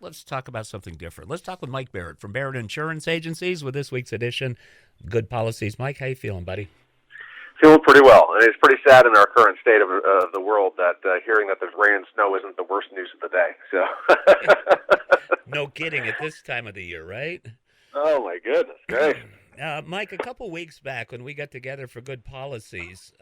let's talk about something different. Let's talk with Mike Barrett from Barrett Insurance Agencies with this week's edition, Good Policies. Mike, how you feeling, buddy? Feeling pretty well. And it's pretty sad in our current state of the world that hearing that there's rain and snow isn't the worst news of the day. So, No kidding, at this time of the year, right? oh my goodness, great. Mike, a couple weeks back when we got together for Good Policies,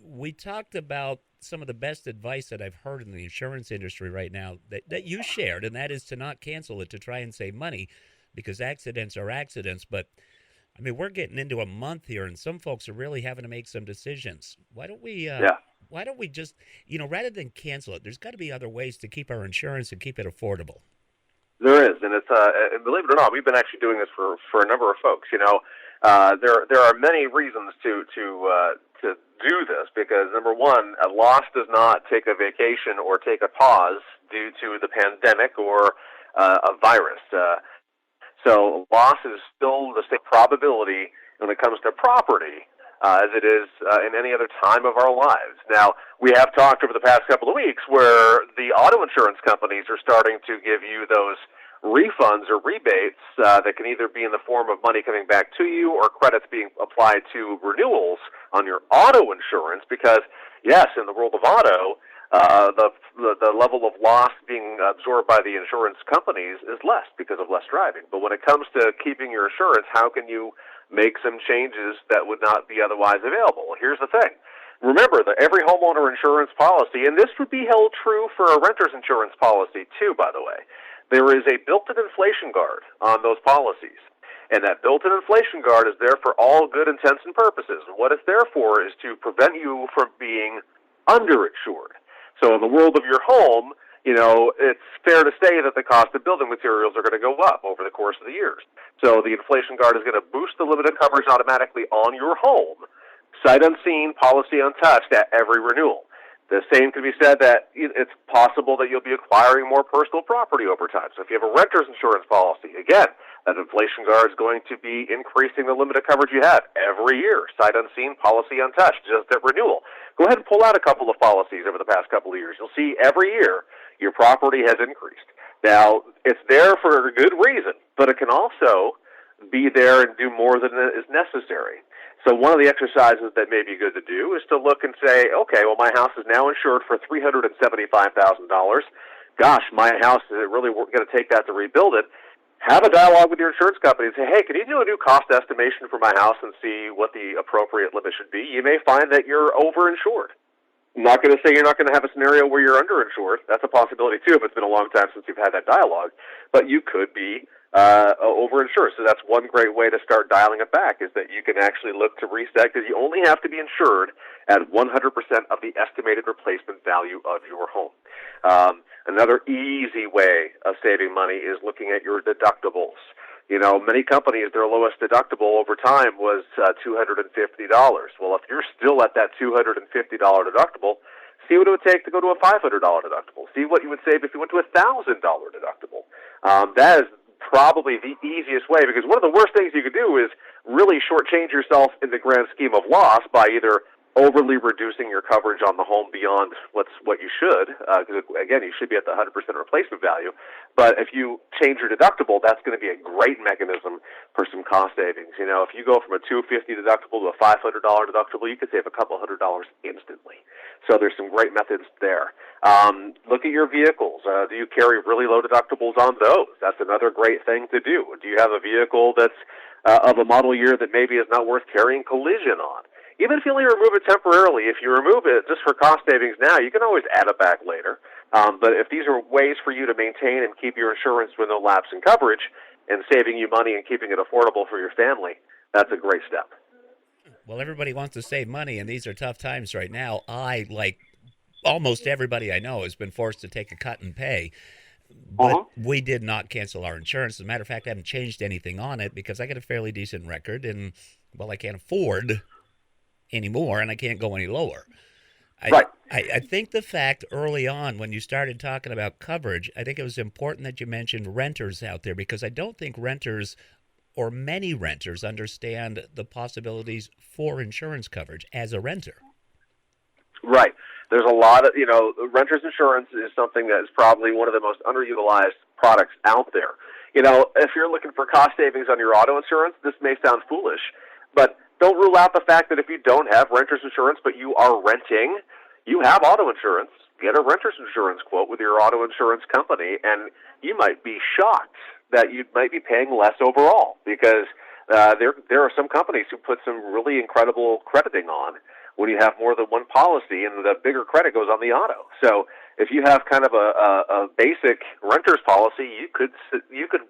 we talked about some of the best advice that I've heard in the insurance industry right now that you shared, and that is to not cancel it to try and save money because accidents are accidents. But, I mean, we're getting into a month here, and some folks are really having to make some decisions. Why don't we just, rather than cancel it, there's got to be other ways to keep our insurance and keep it affordable. There is, and it's and believe it or not, we've been actually doing this for a number of folks. There are many reasons to do this because number one, a loss does not take a vacation or take a pause due to the pandemic or a virus. So loss is still the same probability when it comes to property as it is in any other time of our lives. Now, we have talked over the past couple of weeks where the auto insurance companies are starting to give you those refunds or rebates that can either be in the form of money coming back to you or credits being applied to renewals on your auto insurance because, yes, in the world of auto, the level of loss being absorbed by the insurance companies is less because of less driving. But when it comes to keeping your insurance, how can you make some changes that would not be otherwise available? Here's the thing. Remember that every homeowner insurance policy, and this would be held true for a renter's insurance policy too, by the way, there is a built-in inflation guard on those policies. And that built-in inflation guard is there for all good intents and purposes. And what it's there for is to prevent you from being underinsured. So in the world of your home, it's fair to say that the cost of building materials are going to go up over the course of the years. So the inflation guard is going to boost the limited coverage automatically on your home, sight unseen, policy untouched at every renewal. The same can be said that it's possible that you'll be acquiring more personal property over time. So if you have a renter's insurance policy, again, that inflation guard is going to be increasing the limited coverage you have every year, sight unseen, policy untouched, just at renewal. Go ahead and pull out a couple of policies over the past couple of years. You'll see every year your property has increased. Now, it's there for a good reason, but it can also be there and do more than is necessary. So one of the exercises that may be good to do is to look and say, okay, well, my house is now insured for $375,000. Gosh, my house, is it really going to take that to rebuild it? Have a dialogue with your insurance company and say, hey, can you do a new cost estimation for my house and see what the appropriate limit should be? You may find that you're overinsured. I'm not going to say you're not going to have a scenario where you're underinsured. That's a possibility, too, if it's been a long time since you've had that dialogue. But you could be overinsured. So that's one great way to start dialing it back is that you can actually look to reset because you only have to be insured at 100% of the estimated replacement value of your home. Another easy way of saving money is looking at your deductibles. Many companies, their lowest deductible over time was $250. Well, if you're still at that $250 deductible, see what it would take to go to a $500 deductible. See what you would save if you went to a $1,000 deductible. That is probably the easiest way because one of the worst things you could do is really shortchange yourself in the grand scheme of loss by either overly reducing your coverage on the home beyond what you should, because again, you should be at the 100% replacement value. But if you change your deductible, that's going to be a great mechanism for some cost savings. If you go from a $250 deductible to a $500 deductible, you could save a couple $100 instantly. So there's some great methods there. Look at your vehicles. Do you carry really low deductibles on those? That's another great thing to do. Do you have a vehicle that's of a model year that maybe is not worth carrying collision on? Even if you only remove it temporarily, if you remove it just for cost savings now, you can always add it back later. But if these are ways for you to maintain and keep your insurance with no lapse in coverage and saving you money and keeping it affordable for your family, that's a great step. Well, everybody wants to save money, and these are tough times right now. I, like almost everybody I know, has been forced to take a cut and pay. But we did not cancel our insurance. As a matter of fact, I haven't changed anything on it because I got a fairly decent record, and, well, I can't afford anymore, and I can't go any lower. I think the fact early on when you started talking about coverage, I think it was important that you mentioned renters out there because I don't think renters or many renters understand the possibilities for insurance coverage as a renter. Right. There's a lot of, renter's insurance is something that is probably one of the most underutilized products out there. You know, if you're looking for cost savings on your auto insurance, this may sound foolish, but don't rule out the fact that if you don't have renter's insurance but you are renting, you have auto insurance. Get a renter's insurance quote with your auto insurance company, and you might be shocked that you might be paying less overall, because there are some companies who put some really incredible crediting on when you have more than one policy, and the bigger credit goes on the auto. So if you have kind of a basic renter's policy, you could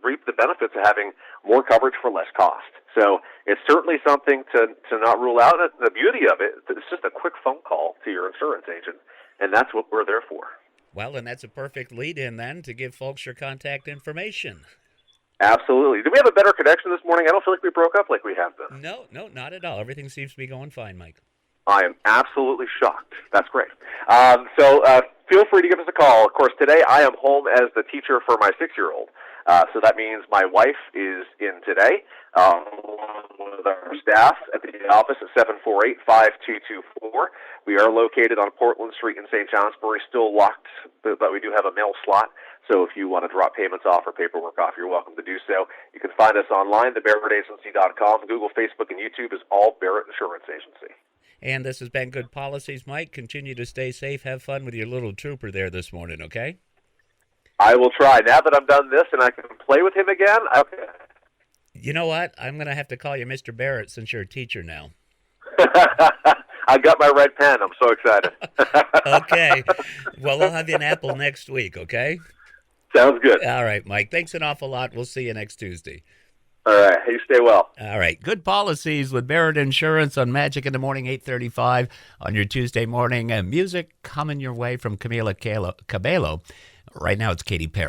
reap the benefits of having more coverage for less cost. So it's certainly something to not rule out. The beauty of it, it's just a quick phone call to your insurance agent, and that's what we're there for. Well, and that's a perfect lead-in then to give folks your contact information. Absolutely. Do we have a better connection this morning? I don't feel like we broke up like we have been. No, not at all. Everything seems to be going fine, Mike. I am absolutely shocked. That's great. So feel free to give us a call. Of course, today I am home as the teacher for my 6-year-old. So that means my wife is in today, along with our staff at the office at 748-5224. We are located on Portland Street in St. Johnsbury, still locked, but we do have a mail slot. So if you want to drop payments off or paperwork off, you're welcome to do so. You can find us online, thebarrettagency.com. Google, Facebook, and YouTube is all Barrett Insurance Agency. And this has been Good Policies, Mike. Continue to stay safe. Have fun with your little trooper there this morning, okay? I will try. Now that I'm done this and I can play with him again, okay. You know what? I'm going to have to call you Mr. Barrett since you're a teacher now. I got my red pen. I'm so excited. Okay. Well, I'll have you an apple next week, okay? Sounds good. All right, Mike. Thanks an awful lot. We'll see you next Tuesday. All right. You stay well. All right. Good Policies with Barrett Insurance on Magic in the Morning, 8:35 on your Tuesday morning. Music coming your way from Camila Cabello. Right now it's Katy Perry.